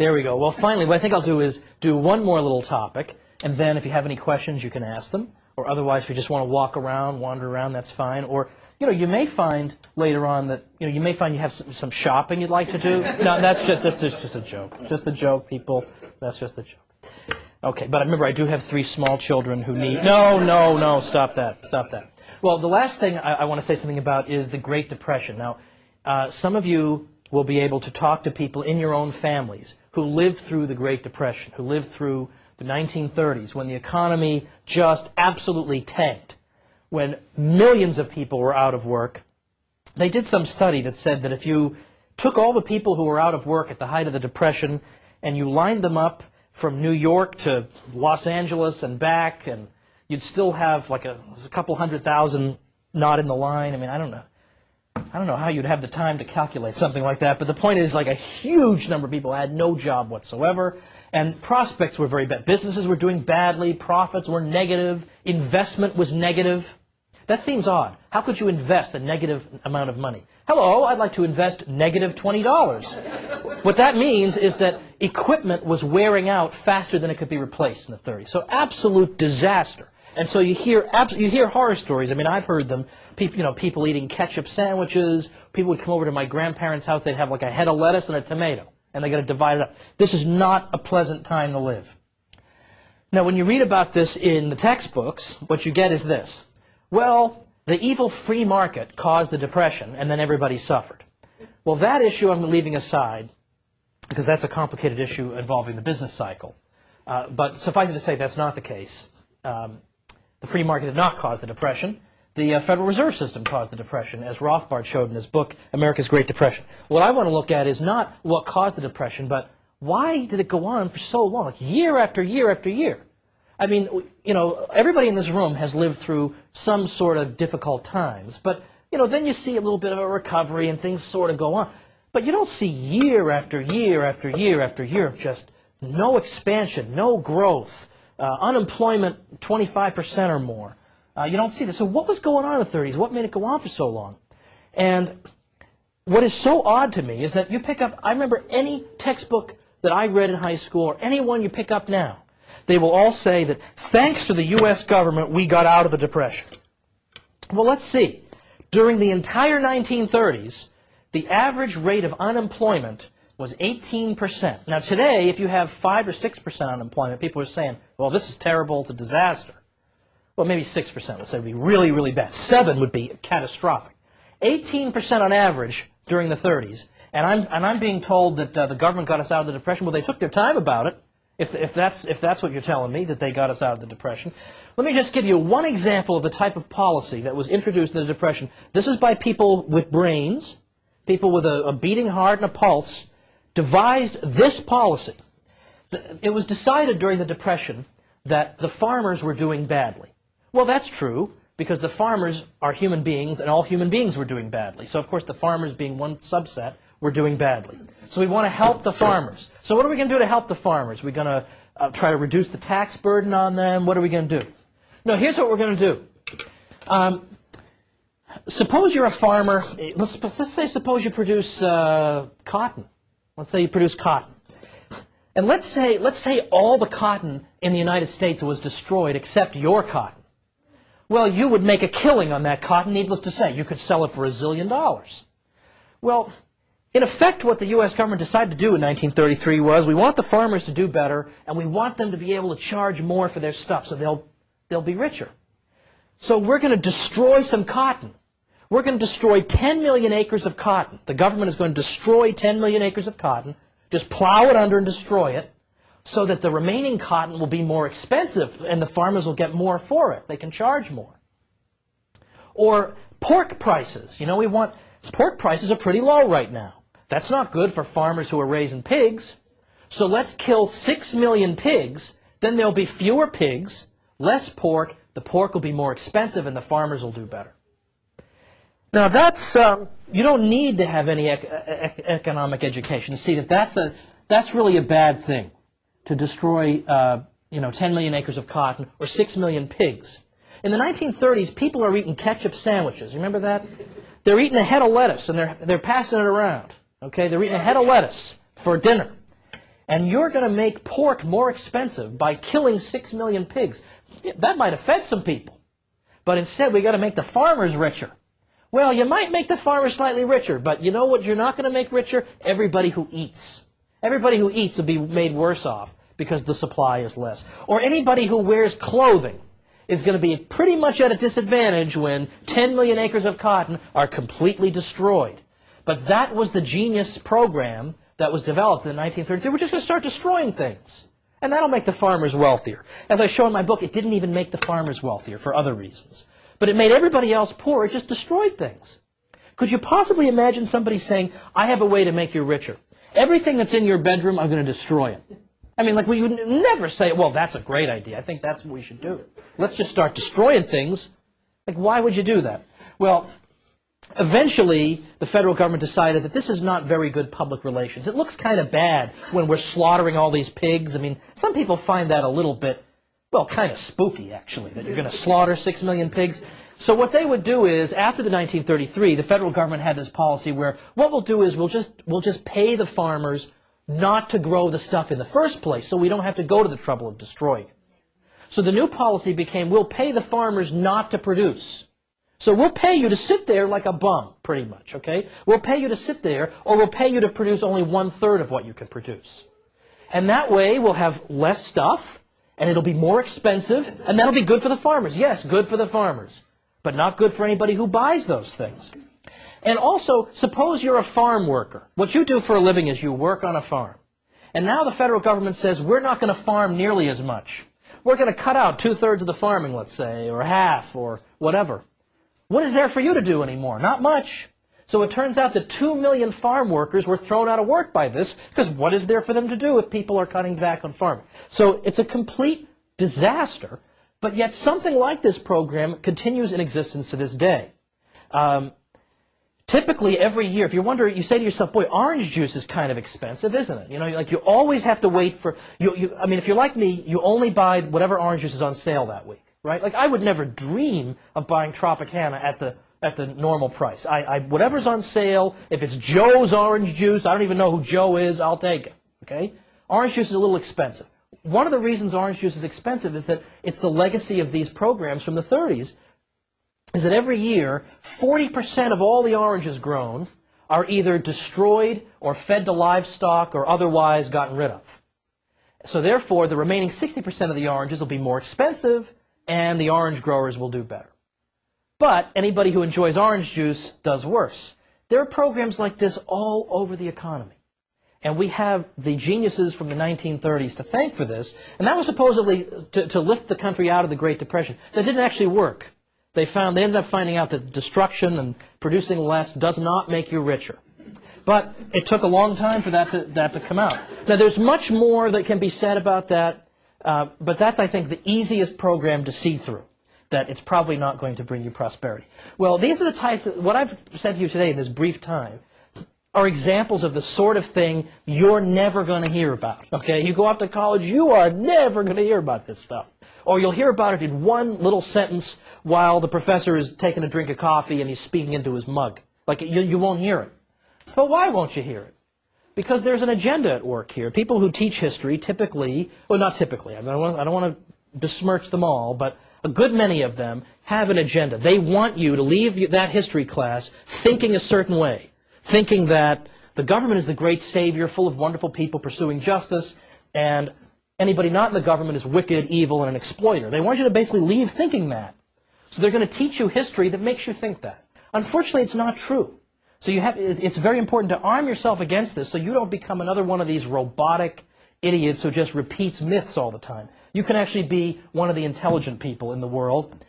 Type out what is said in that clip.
There we go. Well, finally, what I think I'll do is do one more little topic, and then if you have any questions, you can ask them. Or otherwise, if you just want to walk around, wander around, that's fine. Or, you may find later on that, you may find you have some shopping you'd like to do. No, that's just a joke. Just a joke, people. That's just a joke. Okay, but remember, I do have 3 small children who need... No, stop that. Well, the last thing I want to say something about is the Great Depression. Now, some of you will be able to talk to people in your own families who lived through the Great Depression, who lived through the 1930s, when the economy just absolutely tanked, when millions of people were out of work. They did some study that said that if you took all the people who were out of work at the height of the Depression and you lined them up from New York to Los Angeles and back, and you'd still have like a couple 100,000 not in the line. I mean, I don't know how you'd have the time to calculate something like that, but the point is, like, a huge number of people had no job whatsoever, and prospects were very bad. Businesses were doing badly, profits were negative, investment was negative. That seems odd. How could you invest a negative amount of money? Hello, I'd like to invest negative $20. What that means is that equipment was wearing out faster than it could be replaced in the 30s. So absolute disaster. And so you hear horror stories. I mean, I've heard them. People eating ketchup sandwiches. People would come over to my grandparents' house. They'd have like a head of lettuce and a tomato, and they got to divide it up. This is not a pleasant time to live. Now, when you read about this in the textbooks, what you get is this. Well, the evil free market caused the Depression, and then everybody suffered. Well, that issue I'm leaving aside, because that's a complicated issue involving the business cycle. But suffice it to say, that's not the case. The free market did not cause the Depression. The Federal Reserve System caused the Depression, as Rothbard showed in his book, America's Great Depression. What I want to look at is not what caused the Depression, but why did it go on for so long, like year after year after year? I mean, everybody in this room has lived through some sort of difficult times, but, then you see a little bit of a recovery and things sort of go on. But you don't see year after year after year after year of just no expansion, no growth, unemployment 25% or more. You don't see this. So what was going on in the 30s? What made it go on for so long? And what is so odd to me is that you pick up, I remember any textbook that I read in high school or any one you pick up now, they will all say that thanks to the U.S. government, we got out of the Depression. Well, let's see. During the entire 1930s, the average rate of unemployment was 18%. Now today, if you have 5 or 6% unemployment, people are saying, well, this is terrible, it's a disaster. Well, maybe 6%, let's say, would be really, really bad. 7 would be catastrophic. 18% on average during the 30s. And I'm being told that the government got us out of the Depression. Well, they took their time about it. If that's what you're telling me, that they got us out of the Depression. Let me just give you one example of the type of policy that was introduced in the Depression. This is by people with brains, people with a beating heart and a pulse, devised this policy. It was decided during the Depression that the farmers were doing badly. Well, that's true, because the farmers are human beings, and all human beings were doing badly. So, of course, the farmers being one subset were doing badly. So we want to help the farmers. So what are we going to do to help the farmers? We're going to try to reduce the tax burden on them? What are we going to do? No, here's what we're going to do. Suppose you're a farmer. Let's say suppose you produce cotton. Let's say you produce cotton. And let's say all the cotton in the United States was destroyed except your cotton. Well, you would make a killing on that cotton, needless to say. You could sell it for $1 zillion. Well, in effect, what the U.S. government decided to do in 1933 was we want the farmers to do better, and we want them to be able to charge more for their stuff, so they'll be richer. So we're going to destroy some cotton. We're going to destroy 10 million acres of cotton. The government is going to destroy 10 million acres of cotton, just plow it under and destroy it, so that the remaining cotton will be more expensive and the farmers will get more for it. They can charge more. Or pork prices. Pork prices are pretty low right now. That's not good for farmers who are raising pigs. So let's kill 6 million pigs. Then there'll be fewer pigs, less pork. The pork will be more expensive and the farmers will do better. Now that's, you don't need to have any economic education to see that that's really a bad thing, to destroy 10 million acres of cotton or 6 million pigs. In the 1930s, people are eating ketchup sandwiches. You remember that? They're eating a head of lettuce and they're passing it around. Okay, they're eating a head of lettuce for dinner. and you're going to make pork more expensive by killing 6 million pigs. That might have fed some people. But instead, we got to make the farmers richer. Well, you might make the farmers slightly richer, but you know what you're not going to make richer? Everybody who eats. Everybody who eats will be made worse off because the supply is less. Or anybody who wears clothing is going to be pretty much at a disadvantage when 10 million acres of cotton are completely destroyed. But that was the genius program that was developed in the 1930s. They were just going to start destroying things. And that'll make the farmers wealthier. As I show in my book, it didn't even make the farmers wealthier for other reasons. But it made everybody else poor. It just destroyed things. Could you possibly imagine somebody saying, I have a way to make you richer. Everything that's in your bedroom, I'm going to destroy it. I mean, like, we would never say, well, that's a great idea. I think that's what we should do. Let's just start destroying things. Like, why would you do that? Well, eventually, the federal government decided that this is not very good public relations. It looks kind of bad when we're slaughtering all these pigs. I mean, some people find that a little bit, well, kind of spooky, actually, that you're going to slaughter 6 million pigs. So what they would do is, after the 1933, the federal government had this policy where what we'll do is we'll just pay the farmers not to grow the stuff in the first place, so we don't have to go to the trouble of destroying it. So the new policy became, we'll pay the farmers not to produce. So we'll pay you to sit there like a bum, pretty much, okay? We'll pay you to sit there, or we'll pay you to produce only 1/3 of what you can produce. And that way, we'll have less stuff, and it'll be more expensive, and that'll be good for the farmers. Yes, good for the farmers, but not good for anybody who buys those things. And also, suppose you're a farm worker. What you do for a living is you work on a farm. And now the federal government says, we're not going to farm nearly as much. We're going to cut out 2/3 of the farming, let's say, or half, or whatever. What is there for you to do anymore? Not much. So it turns out that 2 million farm workers were thrown out of work by this, because what is there for them to do if people are cutting back on farming? So it's a complete disaster, but yet something like this program continues in existence to this day. Typically, every year, if you wonder, you say to yourself, boy, orange juice is kind of expensive, isn't it? You know, like you always have to wait for, I mean, if you're like me, you only buy whatever orange juice is on sale that week, right? Like I would never dream of buying Tropicana at the normal price. Whatever's on sale, if it's Joe's orange juice, I don't even know who Joe is, I'll take it, okay? Orange juice is a little expensive. One of the reasons orange juice is expensive is that it's the legacy of these programs from the 30s, is that every year, 40% of all the oranges grown are either destroyed or fed to livestock or otherwise gotten rid of. So therefore, the remaining 60% of the oranges will be more expensive, and the orange growers will do better. But anybody who enjoys orange juice does worse. There are programs like this all over the economy. And we have the geniuses from the 1930s to thank for this, and that was supposedly to lift the country out of the Great Depression. That didn't actually work. They ended up finding out that destruction and producing less does not make you richer. But it took a long time for that to come out. Now, there's much more that can be said about that, but that's, I think, the easiest program to see through, that it's probably not going to bring you prosperity. Well, these are the types of, what I've said to you today in this brief time, are examples of the sort of thing you're never going to hear about. Okay, you go off to college, you are never going to hear about this stuff. Or you'll hear about it in one little sentence while the professor is taking a drink of coffee and he's speaking into his mug. Like, you won't hear it. But why won't you hear it? Because there's an agenda at work here. People who teach history typically, well, not typically, I don't want to besmirch them all, but a good many of them have an agenda. They want you to leave that history class thinking a certain way, thinking that the government is the great savior, full of wonderful people pursuing justice, and anybody not in the government is wicked, evil, and an exploiter. They want you to basically leave thinking that. So they're going to teach you history that makes you think that. Unfortunately, it's not true. So it's very important to arm yourself against this so you don't become another one of these robotic idiots who just repeats myths all the time. You can actually be one of the intelligent people in the world